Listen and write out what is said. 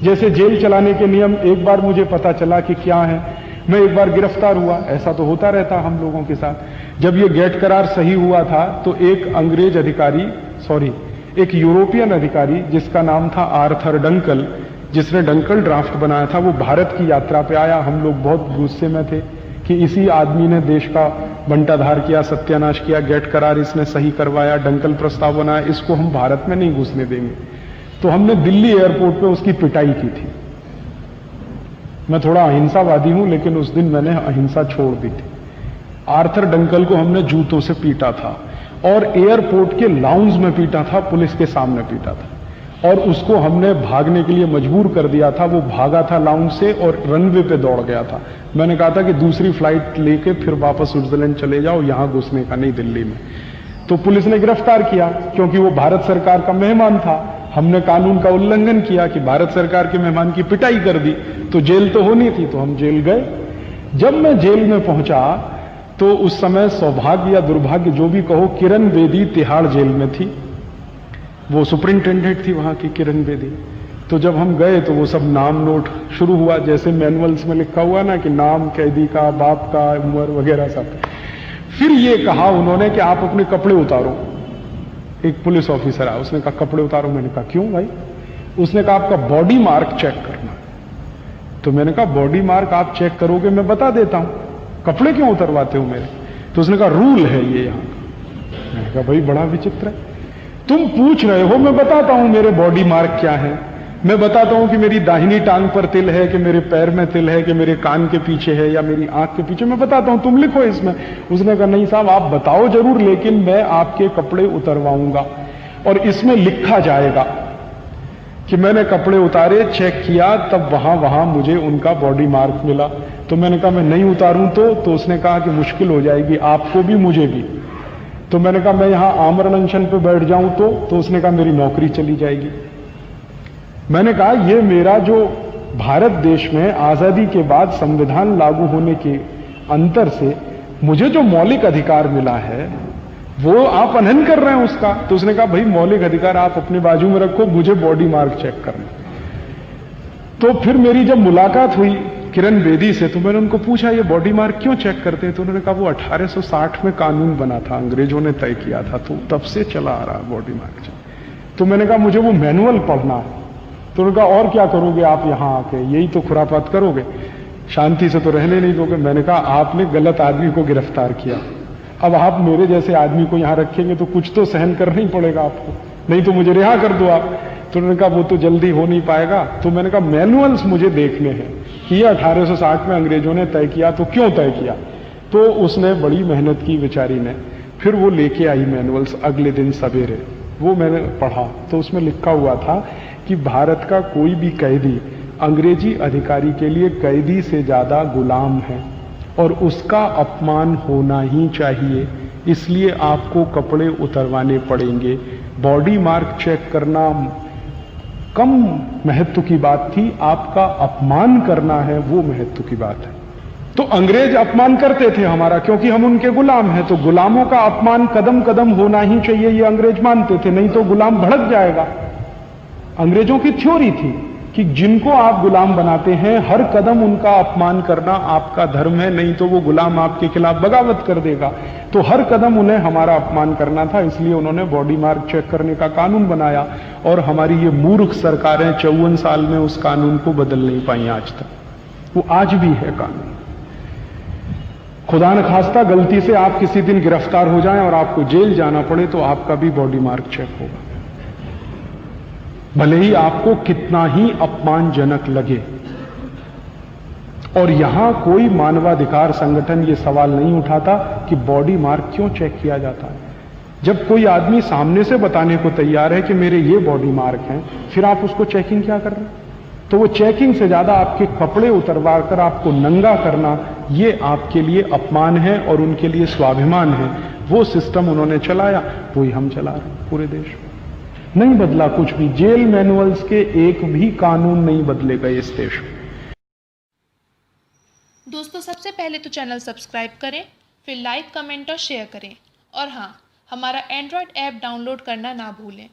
जैसे जेल चलाने के नियम एक बार मुझे पता चला कि क्या है, मैं एक बार गिरफ्तार हुआ, ऐसा तो होता रहता हम लोगों के साथ। जब ये गेट करार सही हुआ था तो एक यूरोपियन अधिकारी जिसका नाम था आर्थर डंकल, जिसने डंकल ड्राफ्ट बनाया था, वो भारत की यात्रा पे आया। हम लोग बहुत गुस्से में थे कि इसी आदमी ने देश का बंटाधार किया, सत्यानाश किया, गेट करार इसने सही करवाया, डंकल प्रस्ताव बनाया, इसको हम भारत में नहीं घुसने देंगे। तो हमने दिल्ली एयरपोर्ट पे उसकी पिटाई की थी। मैं थोड़ा अहिंसावादी हूं, लेकिन उस दिन मैंने अहिंसा छोड़ दी थी। आर्थर डंकल को हमने जूतों से पीटा था और एयरपोर्ट के लाउंज में पीटा था, पुलिस के सामने पीटा था, और उसको हमने भागने के लिए मजबूर कर दिया था। वो भागा था लाउंज से और रनवे पे दौड़ गया था। मैंने कहा था कि दूसरी फ्लाइट लेके फिर वापस स्विट्जरलैंड चले जाओ, यहां घुसने का नहीं दिल्ली में। तो पुलिस ने गिरफ्तार किया क्योंकि वो भारत सरकार का मेहमान था। हमने कानून का उल्लंघन किया कि भारत सरकार के मेहमान की पिटाई कर दी, तो जेल तो होनी थी, तो हम जेल गए। जब मैं जेल में पहुंचा तो उस समय सौभाग्य या दुर्भाग्य जो भी कहो, किरण बेदी तिहाड़ जेल में थी। वो सुपरिंटेंडेंट थी वहां की, किरण बेदी। तो जब हम गए तो वो सब नाम नोट शुरू हुआ, जैसे मैनुअल्स में लिखा हुआ ना कि नाम कैदी का, बाप का, उम्र वगैरह सब। फिर ये कहा उन्होंने कि आप अपने कपड़े उतारो। एक पुलिस ऑफिसर आया, उसने कहा कपड़े उतारो। मैंने कहा क्यों भाई? उसने कहा आपका बॉडी मार्क चेक करना। तो मैंने कहा बॉडी मार्क आप चेक करोगे, मैं बता देता हूं, कपड़े क्यों उतरवाते हो मेरे? तो उसने कहा रूल है ये यहां का। मैंने कहा भाई बड़ा विचित्र है, तुम पूछ रहे हो, मैं बताता हूं मेरे बॉडी मार्क क्या है। मैं बताता हूं कि मेरी दाहिनी टांग पर तिल है, कि मेरे पैर में तिल है, कि मेरे कान के पीछे है या मेरी आंख के पीछे, मैं बताता हूं, तुम लिखो इसमें। उसने कहा नहीं साहब आप बताओ जरूर, लेकिन मैं आपके कपड़े उतरवाऊंगा और इसमें लिखा जाएगा कि मैंने कपड़े उतारे, चेक किया, तब वहां मुझे उनका बॉडी मार्क मिला। तो मैंने कहा मैं नहीं उतारूं तो उसने कहा कि मुश्किल हो जाएगी आपको भी मुझे भी। तो मैंने कहा मैं यहां आमरण अनशन पे बैठ जाऊं तो उसने कहा मेरी नौकरी चली जाएगी। मैंने कहा ये मेरा जो भारत देश में आजादी के बाद संविधान लागू होने के अंतर से मुझे जो मौलिक अधिकार मिला है वो आप अनहन कर रहे हैं उसका। तो उसने कहा भाई मौलिक अधिकार आप अपने बाजू में रखो, मुझे बॉडी मार्क चेक करना। तो फिर मेरी जब मुलाकात हुई किरण बेदी से तो मैंने उनको पूछा ये बॉडी मार्क क्यों चेक करते हैं? तो उन्होंने कहा वो 1860 में कानून बना था, अंग्रेजों ने तय किया था, तो तब से चला आ रहा बॉडी मार्क चेक। तो मैंने कहा मुझे वो मैनुअल पढ़ना है। तो उन्होंने कहा और क्या करोगे आप यहां आके, यही तो खुरापात करोगे, शांति से तो रहने नहीं दोगे। मैंने कहा आपने गलत आदमी को गिरफ्तार किया, अब आप मेरे जैसे आदमी को यहां रखेंगे तो कुछ तो सहन करना ही पड़ेगा आपको, नहीं तो मुझे रिहा कर दो आप। तो उन्होंने कहा वो तो जल्दी हो नहीं पाएगा। तो मैंने कहा मैनुअल्स मुझे देखने हैं कि ये 1860 में अंग्रेजों ने तय किया, तो क्यों तय किया? तो उसने बड़ी मेहनत की बेचारी ने, फिर वो लेके आई मैनुअल्स अगले दिन सवेरे। वो मैंने पढ़ा तो उसमें लिखा हुआ था कि भारत का कोई भी कैदी अंग्रेजी अधिकारी के लिए कैदी से ज्यादा गुलाम है और उसका अपमान होना ही चाहिए, इसलिए आपको कपड़े उतरवाने पड़ेंगे। बॉडी मार्क चेक करना कम महत्व की बात थी, आपका अपमान करना है वो महत्व की बात है। तो अंग्रेज अपमान करते थे हमारा क्योंकि हम उनके गुलाम हैं, तो गुलामों का अपमान कदम कदम होना ही चाहिए ये अंग्रेज मानते थे, नहीं तो गुलाम भड़क जाएगा। अंग्रेजों की थ्योरी थी कि जिनको आप गुलाम बनाते हैं हर कदम उनका अपमान करना आपका धर्म है, नहीं तो वो गुलाम आपके खिलाफ बगावत कर देगा। तो हर कदम उन्हें हमारा अपमान करना था, इसलिए उन्होंने बॉडी मार्क चेक करने का कानून बनाया। और हमारी ये मूर्ख सरकारें 54 साल में उस कानून को बदल नहीं पाई आज तक, वो आज भी है कानून। खुदा न खास्ता गलती से आप किसी दिन गिरफ्तार हो जाएं और आपको जेल जाना पड़े तो आपका भी बॉडी मार्क चेक होगा, भले ही आपको कितना ही अपमानजनक लगे। और यहां कोई मानवाधिकार संगठन ये सवाल नहीं उठाता कि बॉडी मार्क क्यों चेक किया जाता है। जब कोई आदमी सामने से बताने को तैयार है कि मेरे ये बॉडी मार्क हैं, फिर आप उसको चेकिंग क्या कर रहे हैं? तो वो चेकिंग से ज्यादा आपके कपड़े उतरवा कर आपको नंगा करना, ये आपके लिए अपमान है और उनके लिए स्वाभिमान है। वो सिस्टम उन्होंने चलाया, वही हम चला रहे हैं पूरे देश में। नहीं बदला कुछ भी, जेल मैनुअल्स के एक भी कानून नहीं बदले गए इस देश में। दोस्तों सबसे पहले तो चैनल सब्सक्राइब करें, फिर लाइक, कमेंट और शेयर करें। और हाँ, हमारा एंड्रॉयड ऐप डाउनलोड करना ना भूलें।